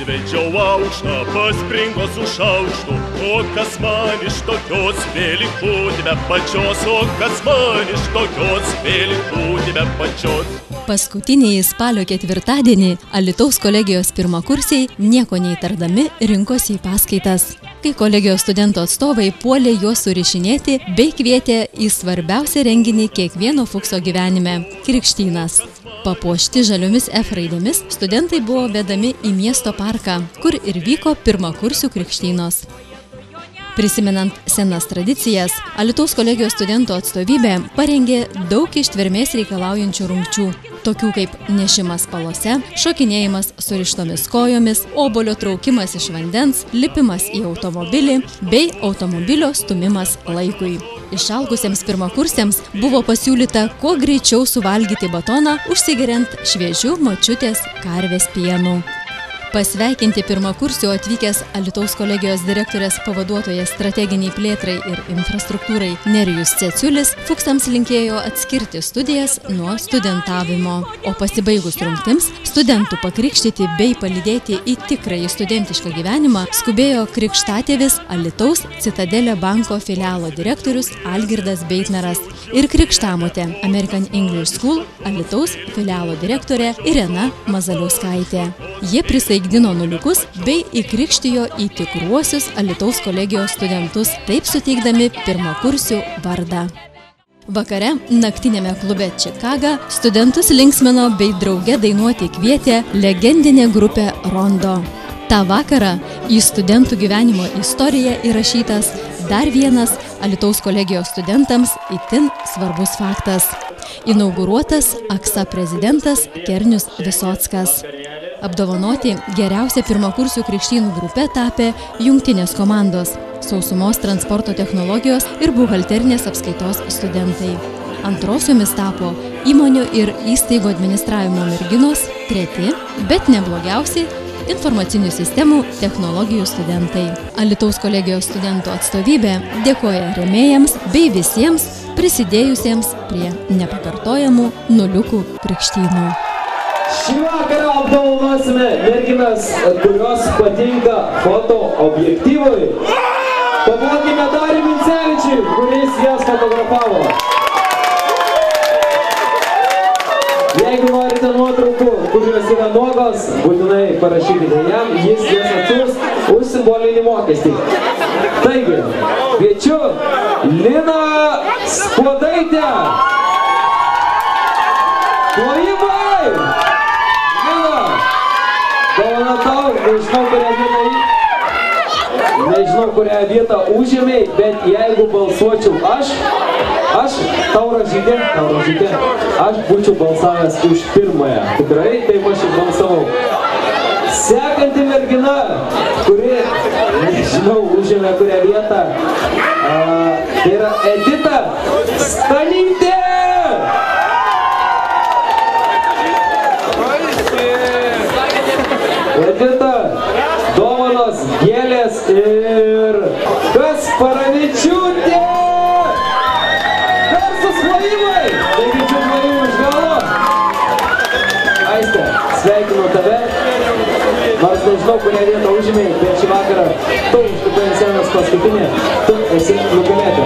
Užvedžiau aukštą, paspringo su šaukštu, o kas man iš tokios vėlį pūtime pačios, o kas man iš tokios vėlį pūtime pačios. Paskutinį spalio ketvirtadienį Alytaus kolegijos pirmakursiai nieko neįtardami rinkosi į paskaitas. Kai kolegijos studentų atstovai puolė juos surišinėti bei kvietė į svarbiausią renginį kiekvieno fukso gyvenime – krikštynas. Papuošti žaliomis F raidėmis studentai buvo vedami į miesto parką, kur ir vyko pirmakursių krikštynos. Prisimenant senas tradicijas, Alytaus kolegijos studentų atstovybė parengė daug ištvermės reikalaujančių rungčių, tokių kaip nešimas palose, šokinėjimas surištomis kojomis, obuolio traukimas iš vandens, lipimas į automobilį bei automobilio stumimas laikui. Išalkusiems pirmakursiams buvo pasiūlyta kuo greičiau suvalgyti batoną, užsigeriant šviežių močiutės karvės pienų. Pasveikinti pirmakursių atvykęs Alytaus kolegijos direktorės pavaduotojas strateginiai plėtrai ir infrastruktūrai Nerijus Ceciulis fuksams linkėjo atskirti studijas nuo studentavimo, o pasibaigus rungtims studentų pakrikštyti bei palydėti į tikrąjį studentišką gyvenimą skubėjo krikštatėvis Alytaus Citadelė banko filialo direktorius Algirdas Beitneras ir krikštamotė American English School Alytaus filialo direktorė Irena Mazaliauskaitė. Jie prisaikdino nuliukus bei įkrikštijo į tikruosius Alytaus kolegijos studentus, taip suteikdami pirmakursių vardą. Vakare naktinėme klube Čikaga studentus linksmino bei drauge dainuoti kvietė legendinė grupė Rondo. Ta vakarą į studentų gyvenimo istoriją įrašytas dar vienas Alytaus kolegijos studentams itin svarbus faktas. Inauguruotas AKSA prezidentas Kernius Visockas. Apdovanoti geriausia pirmakursių krikštynų grupė tapę jungtinės komandos – sausumos transporto technologijos ir buhalterinės apskaitos studentai. Antrosiomis tapo įmonių ir įstaigų administravimo merginos, treti, bet neblogiausi – informacinių sistemų technologijų studentai. Alytaus kolegijos studentų atstovybė dėkoja rėmėjams bei visiems prisidėjusiems prie nepakartojamų nuliukų krikštynų. Šį vakarą apdovanosime merginas, kurios patinka foto objektyvui. Paplokime Darių Mincevičiui, kuris jas fotografavo. Jeigu norite nuotraukų, kurios yra nuogos, būtinai parašykite jam, jis jas atsiųs už simbolinį mokestį. Taigi, kviečiu Liną Skuodaitę. Plojimai! Dovana tau, nežinau, kurią vietą užėmei, bet jeigu balsuočiau aš Tauražytė, aš būčiau balsavęs už pirmąją. Tikrai, taip aš ir balsavau. Sekanti mergina, kuri, nežinau, užėmė kurią vietą, tai yra Edita Stanytė! Edita, dovanos, gėlės ir Kasparavičiūtė! Garsus plojimai! Taigi plojimai iš galo. Aiste, sveikinu tave. Nors nežinau, kurią vietą užėmei, bet šį vakarą tu užtupai scenos paskutinė, tu esi nugalėtojas.